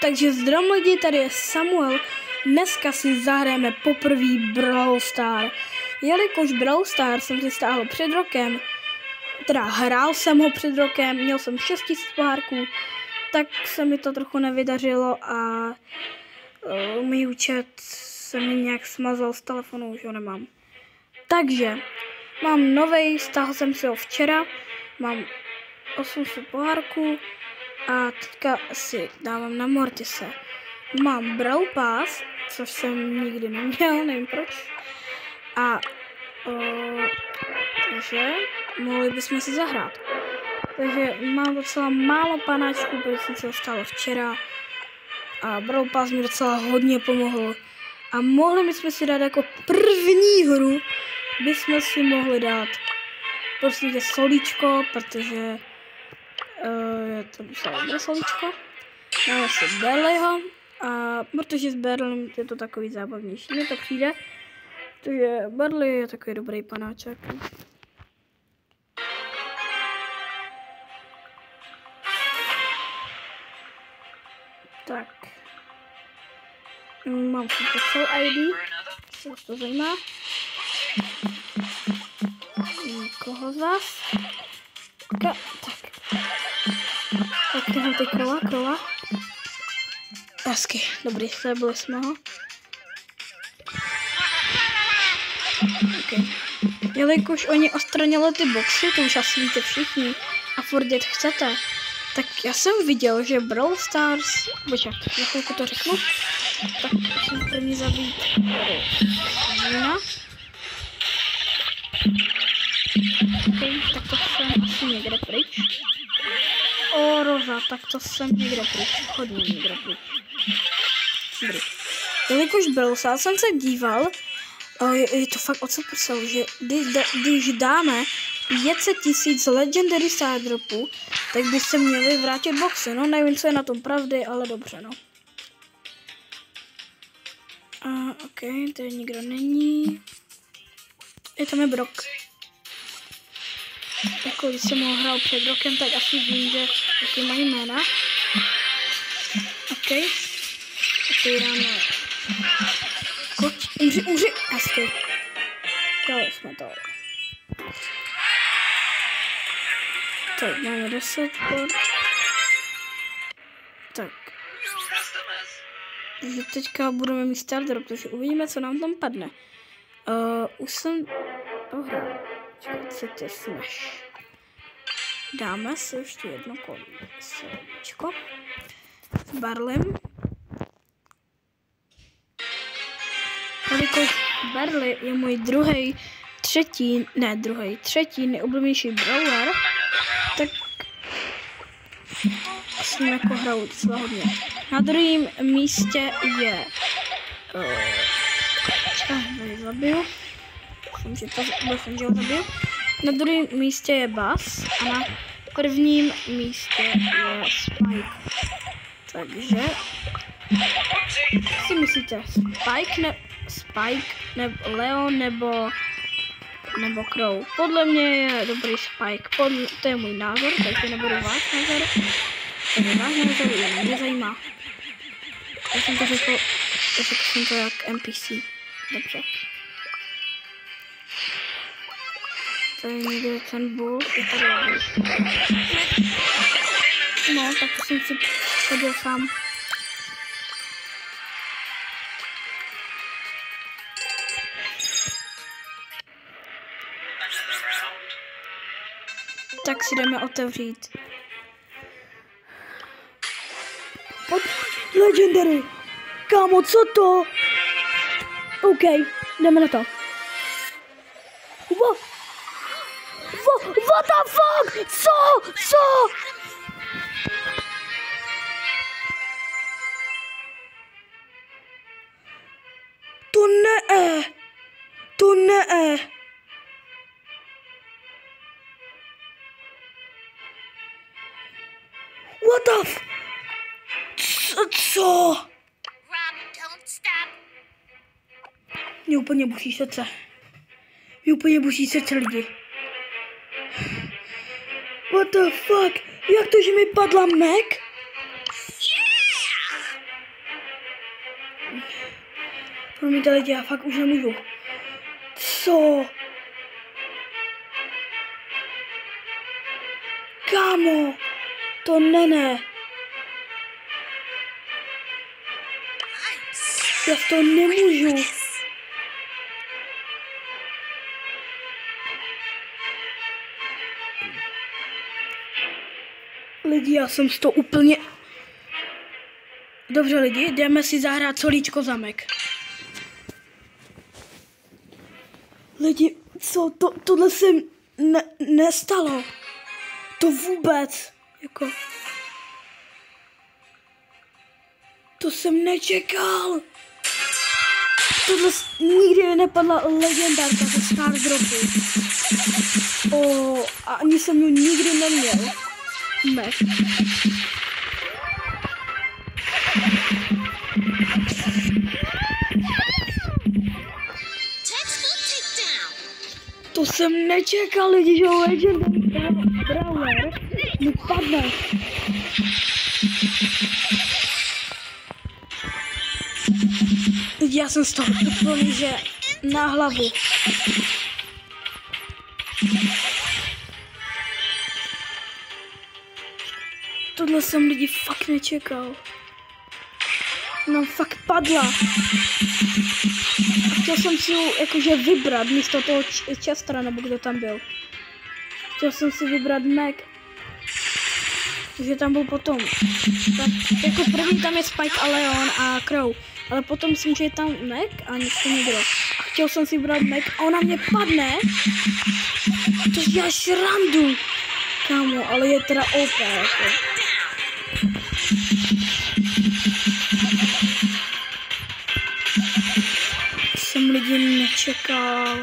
Takže zdravím lidi, tady je Samuel. Dneska si zahrajeme poprvé Brawl Stars. Jelikož Brawl Stars jsem si stáhl před rokem, teda hrál jsem ho před rokem, měl jsem 6000 pohárků, tak se mi to trochu nevydařilo a můj účet se mi nějak smazal z telefonu, už ho nemám. Takže mám novej, stáhl jsem si ho včera, mám 800 pohárků a teďka si dávám na Mortise. Mám Brawl Pass, což jsem nikdy neměl, nevím proč. A takže mohli bychom si zahrát. Takže mám docela málo panáčků, protože jsem se dostal včera. A Brawl Pass mi docela hodně pomohl. A mohli bychom si dát jako první hru, bychom si mohli dát prostě solíčko, protože to by se dobré solíčko. Dáme si Barleyho, a protože s Barleym je to takový zábavnější, mně to přijde, protože Barley je takový dobrý panáček. Tak. Mám si Pixel ID, co to zajímá. Nikoho z vás. Tak. Tak tyhle ty krola. Hezky, dobrý, sebili jsme ho. Okay. Jelikož oni odstranili ty boxy, to už asi víte všichni, a furt jet chcete, tak já jsem viděl, že Brawl Stars, počkej, za chvilku to řeknu, tak musím první zabít Zina. Okay, tak to jsem asi někde pryč. Roza, tak to jsem někde pryč, hodně někde pryč. Dobrý. Jelikož Brawl Stars jsem se díval, je to fakt odsaprsel, že když dáme 500 000 Legendary Star Dropů, tak by se měli vrátit boxy. No nevím, co je na tom pravdy, ale dobře, no. Ok, tady nikdo není. Tam je Brock. Jako když jsem ho hrál před rokem, tak asi vím, že jaký mají jména. Ok. Otevíráme. Umři. Hezky. Dali jsme to. Tak, máme 10 bod. Tak. Takže teďka budeme mít Star Drop, takže uvidíme, co nám tam padne. Už jsem dohrál. City Smash. Dáme si ještě jedno kolíčko. S Barleym. Jelikož Barley je můj třetí nejoblíbenější brawler, tak s ním jako hraju docela hodně. Na druhém místě je zabiju. Doufám, že ho zabiju. Na druhém místě je Buzz a na prvním místě je Spike. Takže si myslíte Spike nebo Leon nebo Crow? Podle mě je dobrý Spike. To je můj názor, takže nebudu váš názor. Takže váš názor mě zajímá. Já jsem to řekl jsem to jak NPC. Dobře. Tady někde ten bull, je tady bull. No, tak jsem si chodil sám. Tak si jdeme otevřít. Legendary! Kámo, co to? OK, jdeme na to. What the fuck? Co? To ne. What the f... Co? Mě úplně buší srdce. Lidi. What the fuck? Jak to, že mi padla Mac? Promiňte lidi, já fakt už nemůžu. Co? Kámo, to ne. Já to nemůžu. Lidi, já jsem to úplně... Dobře lidi, jdeme si zahrát solíčko zamek. Lidi, co? Tohle se nestalo. To vůbec. Jako... To jsem nečekal. Tohle nikdy nepadla legendárka ze Star Dropu. A ani jsem ji nikdy neměl. Mech. To jsem nečekal, lidi, že legendárka Brawler mi padne. Já jsem z toho úplně, že na hlavu. Tohle jsem lidi fakt nečekal. No fakt padla. A chtěl jsem si ji jakože vybrat místo toho Chestera, nebo kdo tam byl. Chtěl jsem si vybrat Meg. Takže tam byl potom. Tak, jako první tam je Spike a Leon a Crow. Ale potom myslím, že je tam Meg a něco někdo. A chtěl jsem si brát Meg a ona mě padne. To je šrandu. Kámo, ale je teda OP jako. Jsem lidi nečekal.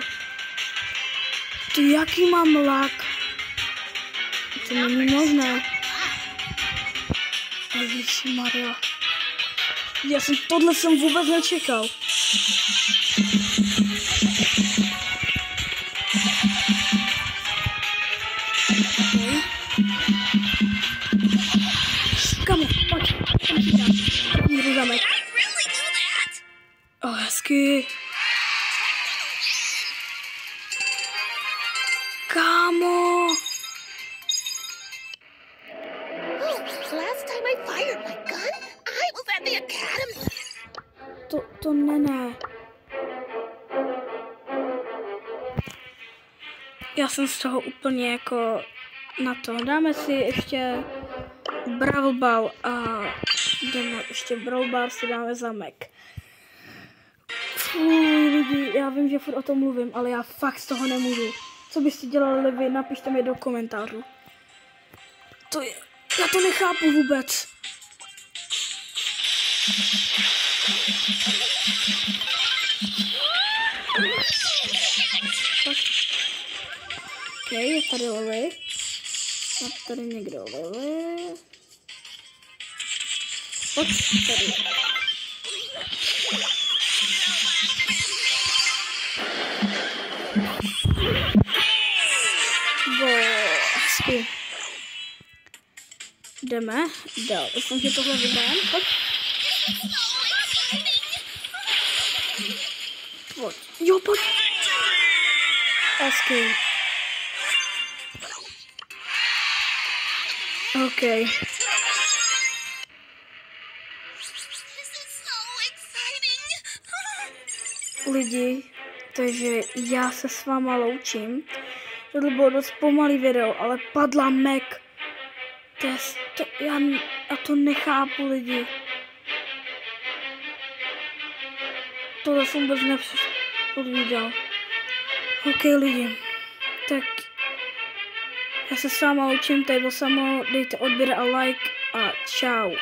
To jaký mám lak? To není možné. Ježišmarja. Tohle jsem vůbec nečekal. Okay. Kamo, pojď. Jdu zamek. Hezky. Kámo. To ne. Já jsem z toho úplně jako na to. Dáme si ještě Brawl Ball a jdeme ještě Brawl Ball si dáme zamek. Lidi, já vím, že furt o tom mluvím, ale já fakt z toho nemůžu. Co byste dělali vy, napište mi do komentářů. Já to nechápu vůbec. Ok, je tady Lily. A tady někdo Lily. Pojď tady. Hezky. Jdeme dál. Doufám, že tohle vyhrám. Pojď. Pojď. Jo, pojď. Hezky. OK. Lidi, takže já se s váma loučím. Tohle bylo dost pomalý video, ale padla Meg. Já to nechápu, lidi. Tohle jsem vůbec nepředpovídal. OK, lidi. Tak já se s váma loučím, tady bylo samo, dejte odběr a like a čau.